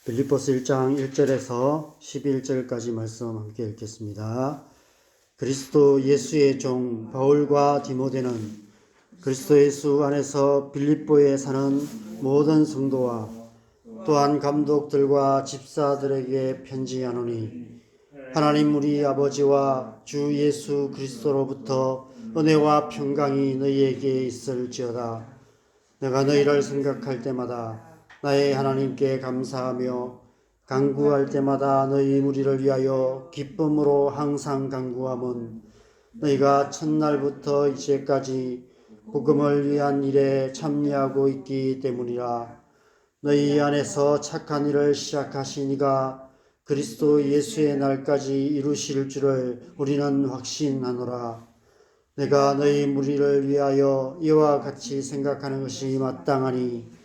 빌립보서 1장 1절에서 11절까지 말씀 함께 읽겠습니다. 그리스도 예수의 종 바울과 디모데는 그리스도 예수 안에서 빌립보에 사는 모든 성도와 또한 감독들과 집사들에게 편지하노니 하나님 우리 아버지와 주 예수 그리스도로부터 은혜와 평강이 너희에게 있을지어다. 내가 너희를 생각할 때마다 나의 하나님께 감사하며 간구할 때마다 너희 무리를 위하여 기쁨으로 항상 간구함은 너희가 첫날부터 이제까지 복음을 위한 일에 참여하고 있기 때문이라. 너희 안에서 착한 일을 시작하신 이가 그리스도 예수의 날까지 이루실 줄을 우리는 확신하노라. 내가 너희 무리를 위하여 이와 같이 생각하는 것이 마땅하니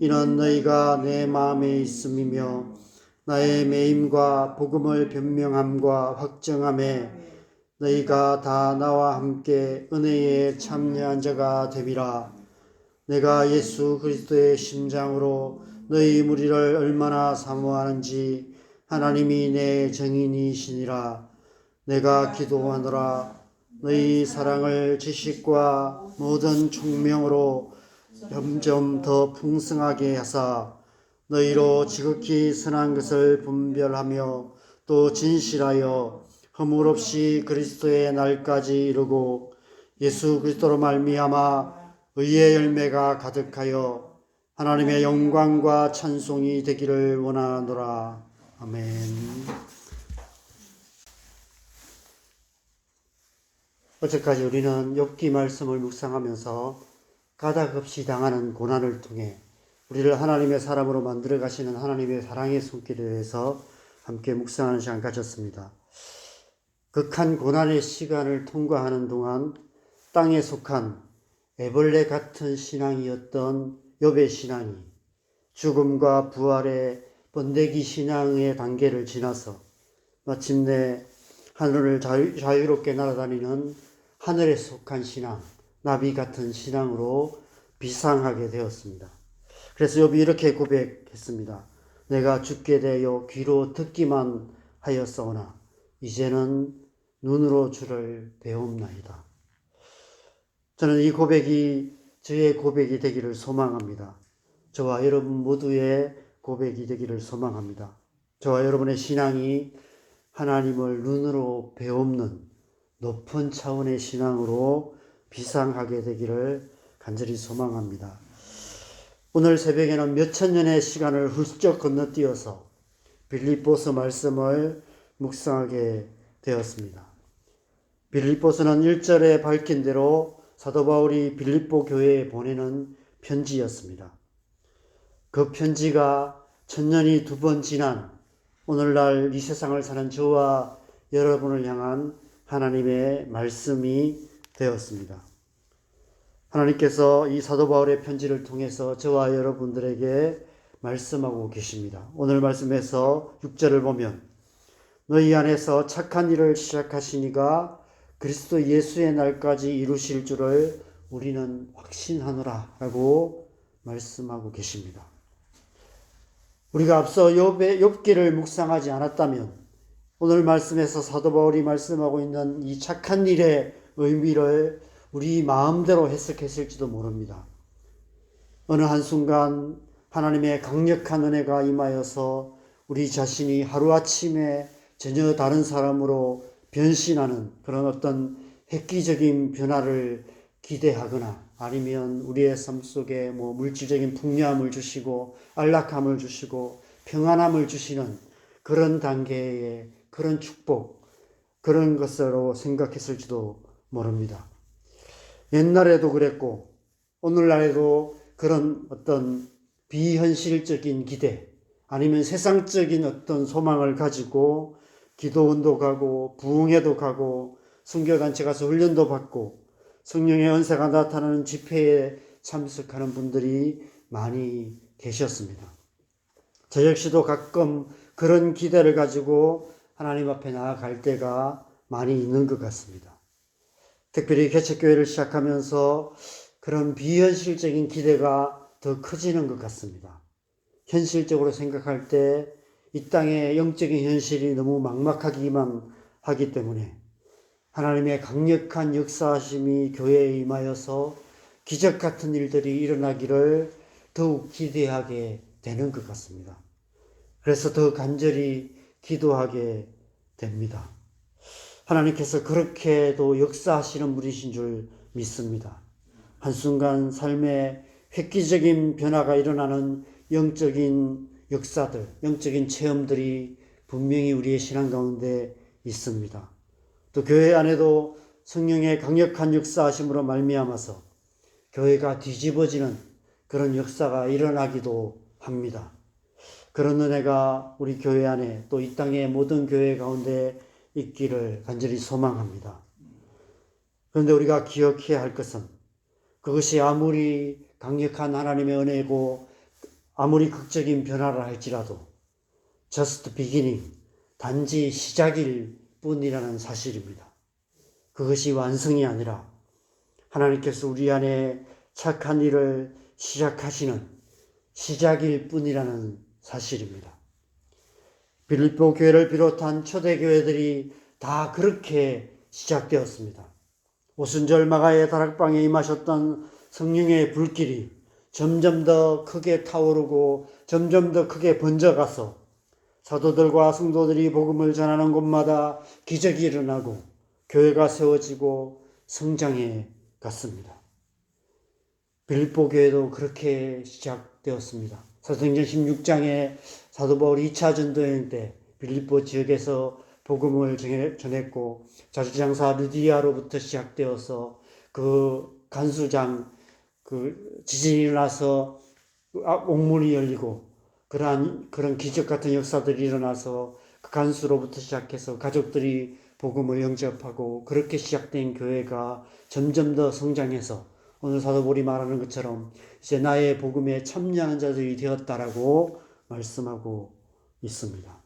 이는 너희가 내 마음에 있음이며 나의 매임과 복음을 변명함과 확정함에 너희가 다 나와 함께 은혜에 참여한 자가 됨이라. 내가 예수 그리스도의 심장으로 너희 무리를 얼마나 사모하는지 하나님이 내 증인이시니라. 내가 기도하노라. 너희 사랑을 지식과 모든 총명으로 점점 더 풍성하게 하사 너희로 지극히 선한 것을 분별하며 또 진실하여 허물 없이 그리스도의 날까지 이루고 예수 그리스도로 말미암아 의의 열매가 가득하여 하나님의 영광과 찬송이 되기를 원하노라. 아멘. 어제까지 우리는 욥기 말씀을 묵상하면서 가닥없이 당하는 고난을 통해 우리를 하나님의 사람으로 만들어 가시는 하나님의 사랑의 손길에 대해서 함께 묵상하는 시간 가졌습니다. 극한 고난의 시간을 통과하는 동안 땅에 속한 애벌레 같은 신앙이었던 욥의 신앙이 죽음과 부활의 번데기 신앙의 단계를 지나서 마침내 하늘을 자유롭게 날아다니는 하늘에 속한 신앙, 나비 같은 신앙으로 비상하게 되었습니다. 그래서 욥이 이렇게 고백했습니다. 내가 죽게 되어 귀로 듣기만 하였사오나 이제는 눈으로 주를 배움나이다. 저는 이 고백이 저의 고백이 되기를 소망합니다. 저와 여러분 모두의 고백이 되기를 소망합니다. 저와 여러분의 신앙이 하나님을 눈으로 배움는 높은 차원의 신앙으로 비상하게 되기를 간절히 소망합니다. 오늘 새벽에는 몇천 년의 시간을 훌쩍 건너뛰어서 빌립보서 말씀을 묵상하게 되었습니다. 빌립보서는 1절에 밝힌 대로 사도 바울이 빌립보 교회에 보내는 편지였습니다. 그 편지가 천년이 두 번 지난 오늘날 이 세상을 사는 저와 여러분을 향한 하나님의 말씀이 되었습니다. 하나님께서 이 사도 바울의 편지를 통해서 저와 여러분들에게 말씀하고 계십니다. 오늘 말씀에서 6절을 보면 너희 안에서 착한 일을 시작하시니가 그리스도 예수의 날까지 이루실 줄을 우리는 확신하노라 라고 말씀하고 계십니다. 우리가 앞서 욥기를 묵상하지 않았다면 오늘 말씀에서 사도 바울이 말씀하고 있는 이 착한 일의 의미를 우리 마음대로 해석했을지도 모릅니다. 어느 한순간 하나님의 강력한 은혜가 임하여서 우리 자신이 하루아침에 전혀 다른 사람으로 변신하는 그런 어떤 획기적인 변화를 기대하거나 아니면 우리의 삶 속에 물질적인 풍요함을 주시고 안락함을 주시고 평안함을 주시는 그런 단계의 그런 축복, 그런 것으로 생각했을지도 모릅니다. 옛날에도 그랬고 오늘날에도 그런 어떤 비현실적인 기대 아니면 세상적인 어떤 소망을 가지고 기도원도 가고 부흥회도 가고 선교단체 가서 훈련도 받고 성령의 은사가 나타나는 집회에 참석하는 분들이 많이 계셨습니다. 저 역시도 가끔 그런 기대를 가지고 하나님 앞에 나아갈 때가 많이 있는 것 같습니다. 특별히 개척교회를 시작하면서 그런 비현실적인 기대가 더 커지는 것 같습니다. 현실적으로 생각할 때 이 땅의 영적인 현실이 너무 막막하기만 하기 때문에 하나님의 강력한 역사하심이 교회에 임하여서 기적 같은 일들이 일어나기를 더욱 기대하게 되는 것 같습니다. 그래서 더 간절히 기도하게 됩니다. 하나님께서 그렇게도 역사하시는 분이신 줄 믿습니다. 한순간 삶에 획기적인 변화가 일어나는 영적인 역사들, 영적인 체험들이 분명히 우리의 신앙 가운데 있습니다. 또 교회 안에도 성령의 강력한 역사하심으로 말미암아서 교회가 뒤집어지는 그런 역사가 일어나기도 합니다. 그런 은혜가 우리 교회 안에 또 이 땅의 모든 교회 가운데 있기를 간절히 소망합니다. 그런데 우리가 기억해야 할 것은 그것이 아무리 강력한 하나님의 은혜고 아무리 극적인 변화를 할지라도 just beginning, 단지 시작일 뿐이라는 사실입니다. 그것이 완성이 아니라 하나님께서 우리 안에 착한 일을 시작하시는 시작일 뿐이라는 사실입니다. 빌립보 교회를 비롯한 초대교회들이 다 그렇게 시작되었습니다. 오순절 마가의 다락방에 임하셨던 성령의 불길이 점점 더 크게 타오르고 점점 더 크게 번져가서 사도들과 성도들이 복음을 전하는 곳마다 기적이 일어나고 교회가 세워지고 성장해 갔습니다. 빌립보 교회도 그렇게 시작되었습니다. 사도행전 16장에 사도 바울이 2차 전도여행 때 빌립보 지역에서 복음을 전했고 자주장사 루디아로부터 시작되어서 그 간수장 지진이 일어나서 옥문이 열리고 그런 기적 같은 역사들이 일어나서 그 간수로부터 시작해서 가족들이 복음을 영접하고 그렇게 시작된 교회가 점점 더 성장해서 오늘 사도 바울이 말하는 것처럼 이제 나의 복음에 참여하는 자들이 되었다라고 말씀하고 있습니다.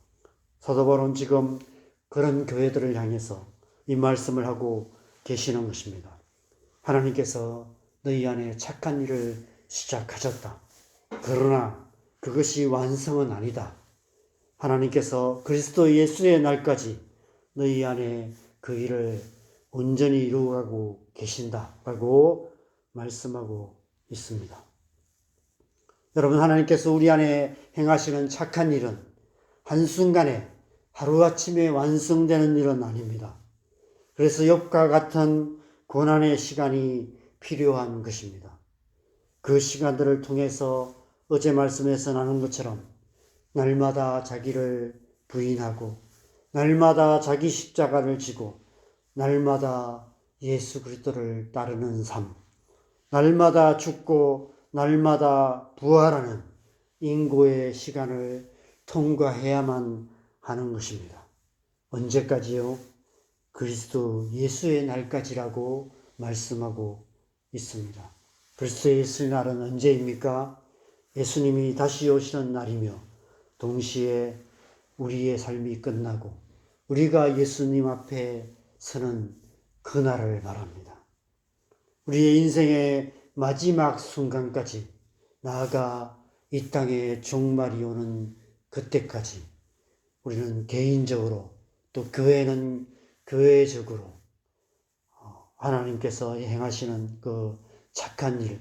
사도 바울은 지금 그런 교회들을 향해서 이 말씀을 하고 계시는 것입니다. 하나님께서 너희 안에 착한 일을 시작하셨다. 그러나 그것이 완성은 아니다. 하나님께서 그리스도 예수의 날까지 너희 안에 그 일을 온전히 이루어가고 계신다라고 말씀하고 있습니다. 여러분, 하나님께서 우리 안에 행하시는 착한 일은 한순간에 하루아침에 완성되는 일은 아닙니다. 그래서 욥과 같은 고난의 시간이 필요한 것입니다. 그 시간들을 통해서 어제 말씀에서 나눈 것처럼 날마다 자기를 부인하고 날마다 자기 십자가를 지고 날마다 예수 그리스도를 따르는 삶, 날마다 죽고 날마다 부활하는 인고의 시간을 통과해야만 하는 것입니다. 언제까지요? 그리스도 예수의 날까지라고 말씀하고 있습니다. 그리스도 예수의 날은 언제입니까? 예수님이 다시 오시는 날이며 동시에 우리의 삶이 끝나고 우리가 예수님 앞에 서는 그날을 말합니다. 우리의 인생의 마지막 순간까지 나아가 이 땅의 종말이 오는 그때까지 우리는 개인적으로 또 교회는 교회적으로 하나님께서 행하시는 그 착한 일,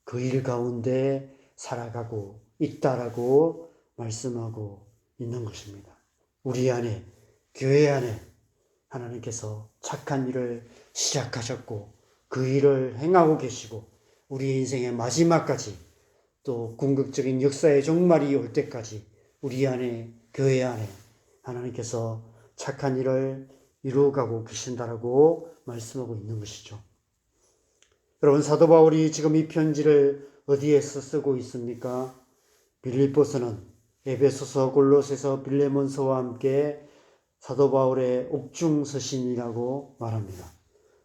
그 일 가운데 살아가고 있다라고 말씀하고 있는 것입니다. 우리 안에, 교회 안에 하나님께서 착한 일을 시작하셨고 그 일을 행하고 계시고 우리 인생의 마지막까지 또 궁극적인 역사의 종말이 올 때까지 우리 안에, 교회 안에 하나님께서 착한 일을 이루어가고 계신다라고 말씀하고 있는 것이죠. 여러분, 사도 바울이 지금 이 편지를 어디에서 쓰고 있습니까? 빌립보서는 에베소서, 골로새서, 빌레몬서와 함께 사도 바울의 옥중 서신이라고 말합니다.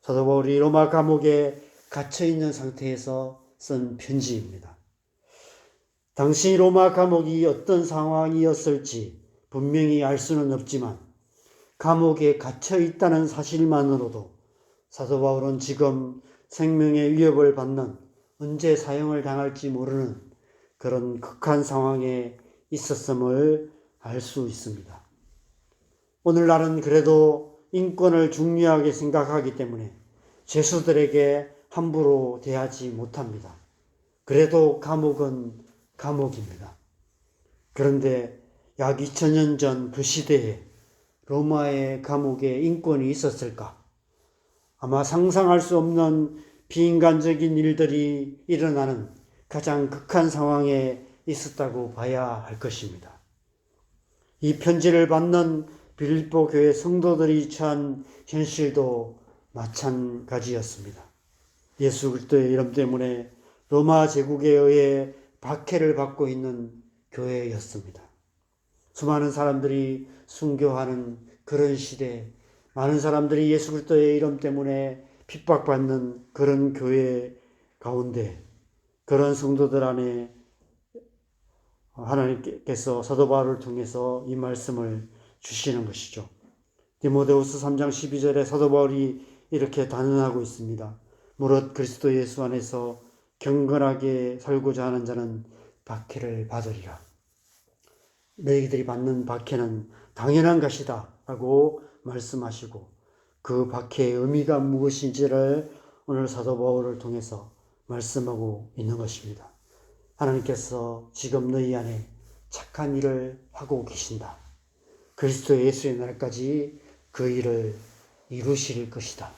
사도 바울이 로마 감옥에 갇혀 있는 상태에서 쓴 편지입니다. 당시 로마 감옥이 어떤 상황이었을지 분명히 알 수는 없지만 감옥에 갇혀 있다는 사실만으로도 사도 바울은 지금 생명의 위협을 받는 언제 사형을 당할지 모르는 그런 극한 상황에 있었음을 알 수 있습니다. 오늘날은 그래도 인권을 중요하게 생각하기 때문에 죄수들에게 함부로 대하지 못합니다. 그래도 감옥은 감옥입니다. 그런데 약 2000년 전 그 시대에 로마의 감옥에 인권이 있었을까? 아마 상상할 수 없는 비인간적인 일들이 일어나는 가장 극한 상황에 있었다고 봐야 할 것입니다. 이 편지를 받는 빌립보 교회 성도들이 처한 현실도 마찬가지였습니다. 예수 그리스도의 이름 때문에 로마 제국에 의해 박해를 받고 있는 교회였습니다. 수많은 사람들이 순교하는 그런 시대, 많은 사람들이 예수 그리스도의 이름 때문에 핍박받는 그런 교회 가운데 그런 성도들 안에 하나님께서 사도 바울을 통해서 이 말씀을 주시는 것이죠. 디모데후서 3장 12절에 사도 바울이 이렇게 단언하고 있습니다. 무릇 그리스도 예수 안에서 경건하게 살고자 하는 자는 박해를 받으리라. 너희들이 받는 박해는 당연한 것이다 라고 말씀하시고 그 박해의 의미가 무엇인지를 오늘 사도 바울을 통해서 말씀하고 있는 것입니다. 하나님께서 지금 너희 안에 착한 일을 하고 계신다. 그리스도 예수의 날까지 그 일을 이루실 것이다.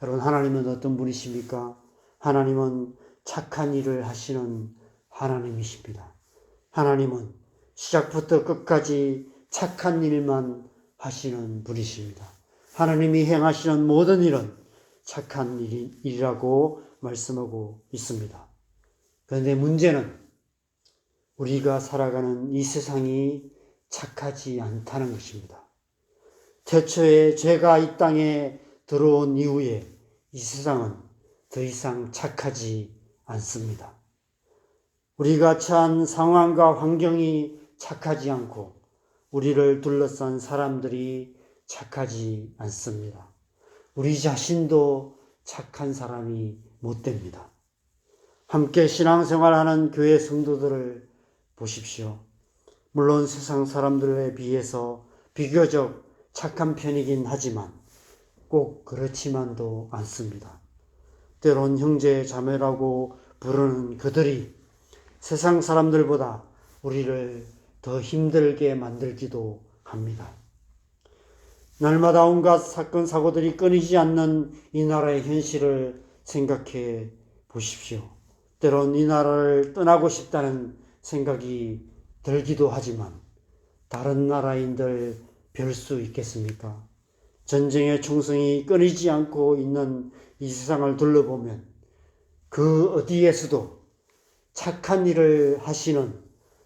여러분, 하나님은 어떤 분이십니까? 하나님은 착한 일을 하시는 하나님이십니다. 하나님은 시작부터 끝까지 착한 일만 하시는 분이십니다. 하나님이 행하시는 모든 일은 착한 일이라고 말씀하고 있습니다. 그런데 문제는 우리가 살아가는 이 세상이 착하지 않다는 것입니다. 태초에 죄가 이 땅에 들어온 이후에 이 세상은 더 이상 착하지 않습니다. 우리가 처한 상황과 환경이 착하지 않고 우리를 둘러싼 사람들이 착하지 않습니다. 우리 자신도 착한 사람이 못 됩니다. 함께 신앙생활하는 교회 성도들을 보십시오. 물론 세상 사람들에 비해서 비교적 착한 편이긴 하지만 꼭 그렇지만도 않습니다. 때론 형제 자매라고 부르는 그들이 세상 사람들보다 우리를 더 힘들게 만들기도 합니다. 날마다 온갖 사건 사고들이 끊이지 않는 이 나라의 현실을 생각해 보십시오. 때론 이 나라를 떠나고 싶다는 생각이 들기도 하지만 다른 나라인들 별 수 있겠습니까? 전쟁의 총성이 끊이지 않고 있는 이 세상을 둘러보면 그 어디에서도 착한 일을 하시는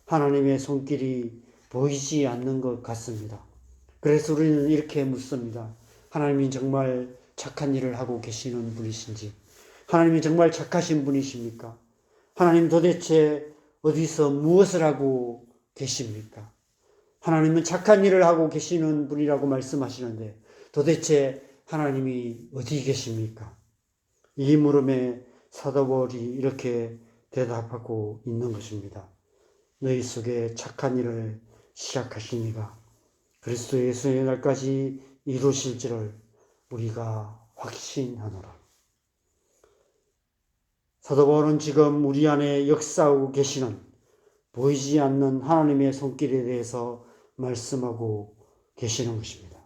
하나님의 손길이 보이지 않는 것 같습니다. 그래서 우리는 이렇게 묻습니다. 하나님이 정말 착한 일을 하고 계시는 분이신지, 하나님이 정말 착하신 분이십니까? 하나님 도대체 어디서 무엇을 하고 계십니까? 하나님은 착한 일을 하고 계시는 분이라고 말씀하시는데 도대체 하나님이 어디 계십니까? 이 물음에 사도 바울이 이렇게 대답하고 있는 것입니다. 너희 속에 착한 일을 시작하신 이가 그리스도 예수의 날까지 이루실지를 우리가 확신하노라. 사도 바울은 지금 우리 안에 역사하고 계시는 보이지 않는 하나님의 손길에 대해서 말씀하고 계시는 것입니다.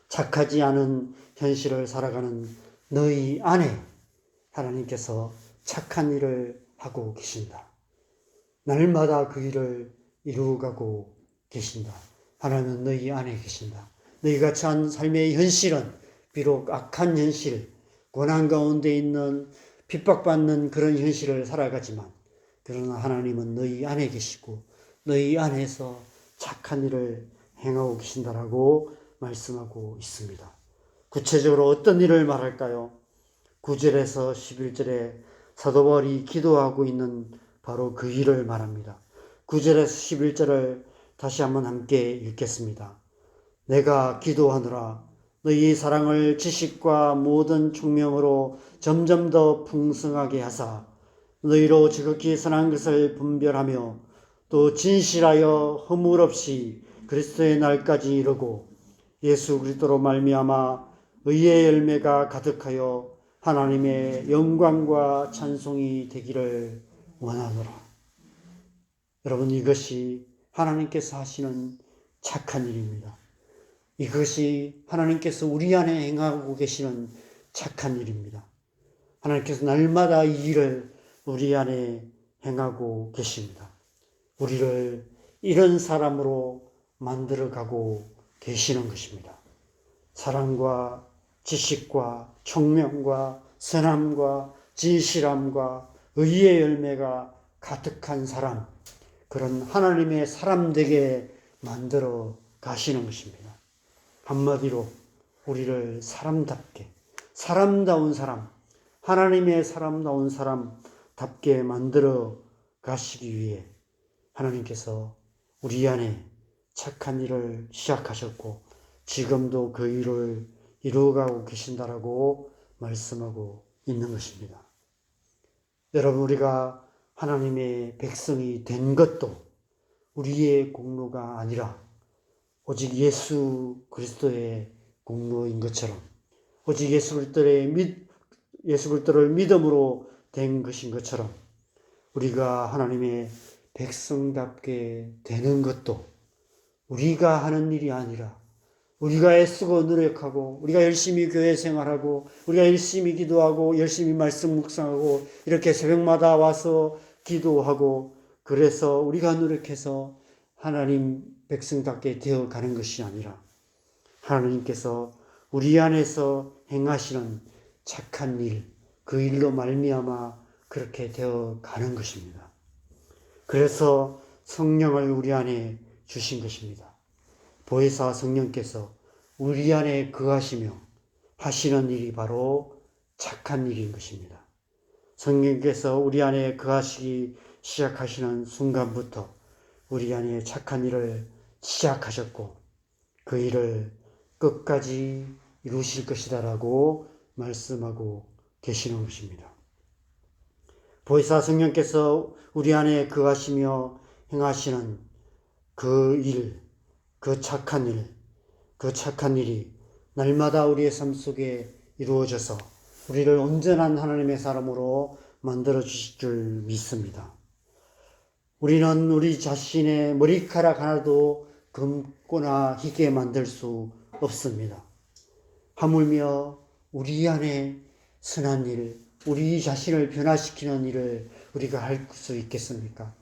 착하지 않은 현실을 살아가는 너희 안에 하나님께서 착한 일을 하고 계신다. 날마다 그 일을 이루어가고 계신다. 하나님은 너희 안에 계신다. 너희가 처한 삶의 현실은 비록 악한 현실, 고난 가운데 있는 핍박받는 그런 현실을 살아가지만 그러나 하나님은 너희 안에 계시고 너희 안에서 착한 일을 행하고 계신다라고 말씀하고 있습니다. 구체적으로 어떤 일을 말할까요? 9절에서 11절에 사도 바울이 기도하고 있는 바로 그 일을 말합니다. 9절에서 11절을 다시 한번 함께 읽겠습니다. 내가 기도하노라 너희 사랑을 지식과 모든 총명으로 점점 더 풍성하게 하사 너희로 지극히 선한 것을 분별하며 또 진실하여 허물 없이 그리스도의 날까지 이르고 예수 그리스도로 말미암아 의의 열매가 가득하여 하나님의 영광과 찬송이 되기를 원하노라. 여러분, 이것이 하나님께서 하시는 착한 일입니다. 이것이 하나님께서 우리 안에 행하고 계시는 착한 일입니다. 하나님께서 날마다 이 일을 우리 안에 행하고 계십니다. 우리를 이런 사람으로 만들어가고 계시는 것입니다. 사랑과 지식과 총명과 선함과 진실함과 의의 열매가 가득한 사람, 그런 하나님의 사람 되게 만들어 가시는 것입니다. 한마디로 우리를 사람답게, 사람다운 사람, 하나님의 사람다운 사람답게 만들어 가시기 위해 하나님께서 우리 안에 착한 일을 시작하셨고 지금도 그 일을 이루어가고 계신다라고 말씀하고 있는 것입니다. 여러분, 우리가 하나님의 백성이 된 것도 우리의 공로가 아니라 오직 예수 그리스도의 공로인 것처럼, 오직 예수 그리스도를 믿음으로 된 것인 것처럼 우리가 하나님의 백성답게 되는 것도 우리가 하는 일이 아니라 우리가 애쓰고 노력하고 우리가 열심히 교회 생활하고 우리가 열심히 기도하고 열심히 말씀 묵상하고 이렇게 새벽마다 와서 기도하고 그래서 우리가 노력해서 하나님 백성답게 되어가는 것이 아니라 하나님께서 우리 안에서 행하시는 착한 일, 그 일로 말미암아 그렇게 되어가는 것입니다. 그래서 성령을 우리 안에 주신 것입니다. 보혜사 성령께서 우리 안에 거하시며 하시는 일이 바로 착한 일인 것입니다. 성령께서 우리 안에 거하시기 시작하시는 순간부터 우리 안에 착한 일을 시작하셨고 그 일을 끝까지 이루실 것이다라고 말씀하고 계시는 것입니다. 보혜사 성령께서 우리 안에 거하시며 행하시는 그 일, 그 착한 일이 날마다 우리의 삶 속에 이루어져서 우리를 온전한 하나님의 사람으로 만들어 주실 줄 믿습니다. 우리는 우리 자신의 머리카락 하나도 검거나 희게 만들 수 없습니다. 하물며 우리 안에 선한 일, 우리 자신을 변화시키는 일을 우리가 할 수 있겠습니까?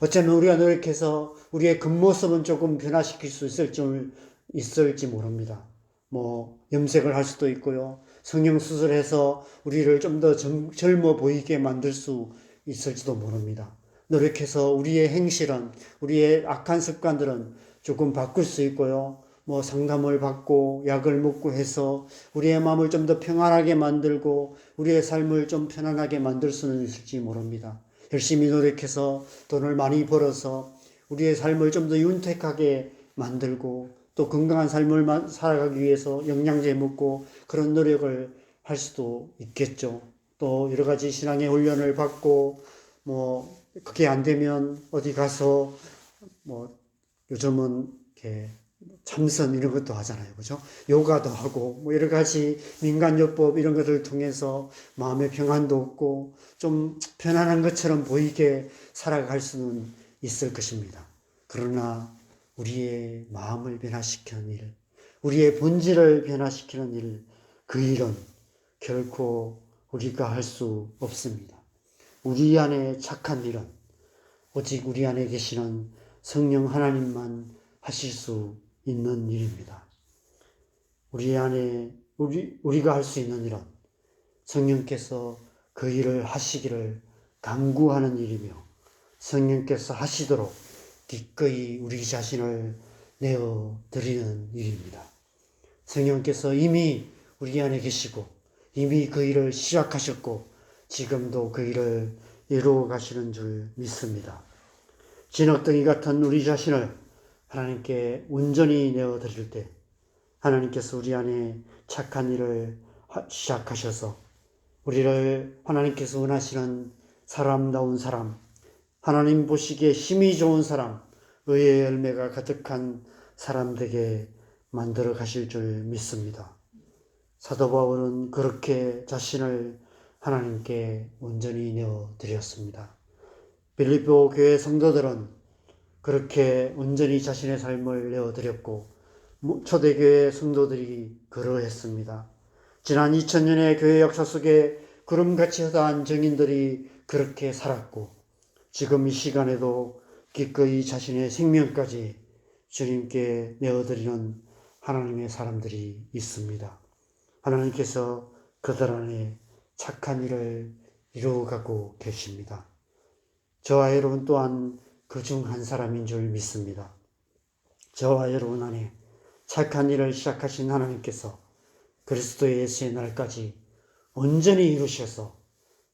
어쩌면 우리가 노력해서 우리의 겉모습은 조금 변화시킬 수 있을지 모릅니다. 염색을 할 수도 있고요. 성형수술해서 우리를 좀 더 젊어 보이게 만들 수 있을지도 모릅니다. 노력해서 우리의 행실은, 우리의 악한 습관들은 조금 바꿀 수 있고요. 상담을 받고 약을 먹고 해서 우리의 마음을 좀 더 평안하게 만들고 우리의 삶을 좀 편안하게 만들 수는 있을지 모릅니다. 열심히 노력해서 돈을 많이 벌어서 우리의 삶을 좀 더 윤택하게 만들고 또 건강한 삶을 살아가기 위해서 영양제 먹고 그런 노력을 할 수도 있겠죠. 또 여러 가지 신앙의 훈련을 받고 그게 안 되면 어디 가서 요즘은 이렇게 참선 이런 것도 하잖아요. 그죠? 요가도 하고 여러 가지 민간요법 이런 것을 통해서 마음의 평안도 얻고 좀 편안한 것처럼 보이게 살아갈 수는 있을 것입니다. 그러나 우리의 마음을 변화시키는 일, 우리의 본질을 변화시키는 일, 그 일은 결코 우리가 할 수 없습니다. 우리 안에 착한 일은 오직 우리 안에 계시는 성령 하나님만 하실 수 있는 일입니다. 우리 안에 우리가 할 수 있는 일은 성령께서 그 일을 하시기를 간구하는 일이며 성령께서 하시도록 기꺼이 우리 자신을 내어 드리는 일입니다. 성령께서 이미 우리 안에 계시고 이미 그 일을 시작하셨고 지금도 그 일을 이루어 가시는 줄 믿습니다. 진흙덩이 같은 우리 자신을 하나님께 온전히 내어 드릴 때 하나님께서 우리 안에 착한 일을 시작하셔서 우리를 하나님께서 원하시는 사람다운 사람, 하나님 보시기에 힘이 좋은 사람, 의의 열매가 가득한 사람 되게 만들어 가실 줄 믿습니다. 사도 바울은 그렇게 자신을 하나님께 온전히 내어 드렸습니다. 빌립보 교회 성도들은 그렇게 온전히 자신의 삶을 내어 드렸고 초대교회 성도들이 그러했습니다. 지난 2000년의 교회 역사 속에 구름같이 허다한 증인들이 그렇게 살았고 지금 이 시간에도 기꺼이 자신의 생명까지 주님께 내어드리는 하나님의 사람들이 있습니다. 하나님께서 그들 안에 착한 일을 이루어가고 계십니다. 저와 여러분 또한 그 중 한 사람인 줄 믿습니다. 저와 여러분 안에 착한 일을 시작하신 하나님께서 그리스도 예수의 날까지 온전히 이루셔서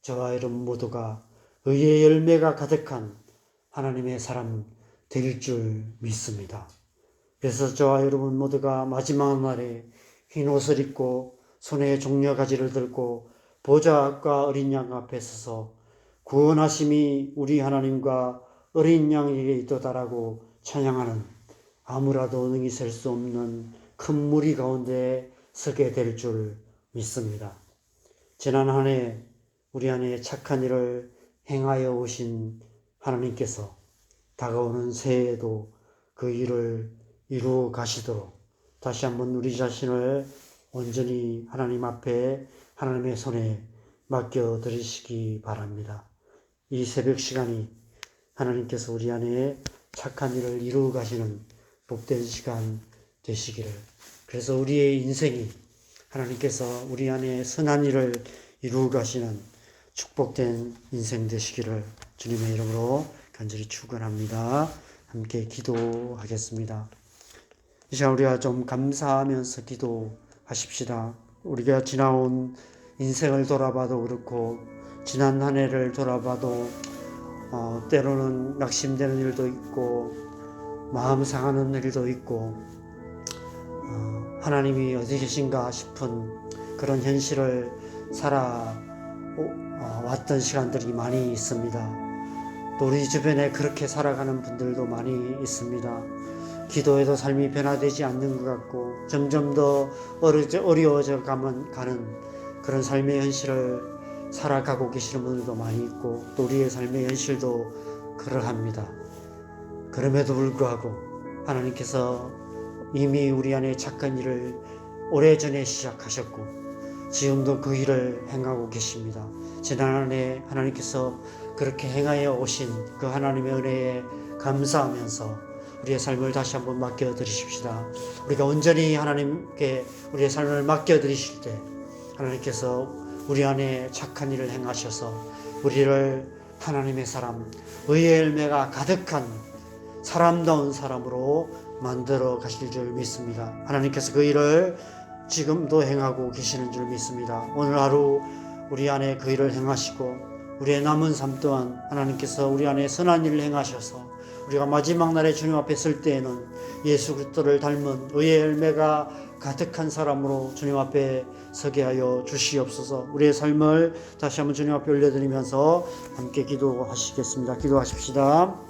저와 여러분 모두가 의의 열매가 가득한 하나님의 사람 될 줄 믿습니다. 그래서 저와 여러분 모두가 마지막 날에 흰 옷을 입고 손에 종려가지를 들고 보좌 앞과 어린 양 앞에 서서 구원하심이 우리 하나님과 어린 양에게 있도다라고 찬양하는 아무라도 능히 셀 수 없는 큰 무리 가운데 서게 될 줄 믿습니다. 지난 한 해 우리 안에 착한 일을 행하여 오신 하나님께서 다가오는 새해에도 그 일을 이루어 가시도록 다시 한번 우리 자신을 온전히 하나님 앞에 하나님의 손에 맡겨 드리시기 바랍니다. 이 새벽 시간이 하나님께서 우리 안에 착한 일을 이루어 가시는 복된 시간 되시기를, 그래서 우리의 인생이 하나님께서 우리 안에 선한 일을 이루어 가시는 축복된 인생 되시기를 주님의 이름으로 간절히 축원합니다. 함께 기도하겠습니다. 이 시간 우리가 좀 감사하면서 기도하십시다. 우리가 지나온 인생을 돌아봐도 그렇고 지난 한 해를 돌아봐도 때로는 낙심되는 일도 있고 마음 상하는 일도 있고 하나님이 어디 계신가 싶은 그런 현실을 살아왔던 시간들이 많이 있습니다. 또 우리 주변에 그렇게 살아가는 분들도 많이 있습니다. 기도해도 삶이 변화되지 않는 것 같고 점점 더 어려워져 가는 그런 삶의 현실을 살아가고 계시는 분들도 많이 있고 또 우리의 삶의 현실도 그러합니다. 그럼에도 불구하고 하나님께서 이미 우리 안에 착한 일을 오래전에 시작하셨고 지금도 그 일을 행하고 계십니다. 지난 한 해 하나님께서 그렇게 행하여 오신 그 하나님의 은혜에 감사하면서 우리의 삶을 다시 한번 맡겨드리십시다. 우리가 온전히 하나님께 우리의 삶을 맡겨드리실 때 하나님께서 우리 안에 착한 일을 행하셔서 우리를 하나님의 사람, 의의 열매가 가득한 사람다운 사람으로 만들어 가실 줄 믿습니다. 하나님께서 그 일을 지금도 행하고 계시는 줄 믿습니다. 오늘 하루 우리 안에 그 일을 행하시고 우리의 남은 삶 또한 하나님께서 우리 안에 선한 일을 행하셔서 우리가 마지막 날에 주님 앞에 설 때에는 예수 그리스도를 닮은 의의 열매가 가득한 사람으로 주님 앞에 서게 하여 주시옵소서. 우리의 삶을 다시 한번 주님 앞에 올려드리면서 함께 기도하시겠습니다. 기도하십시다.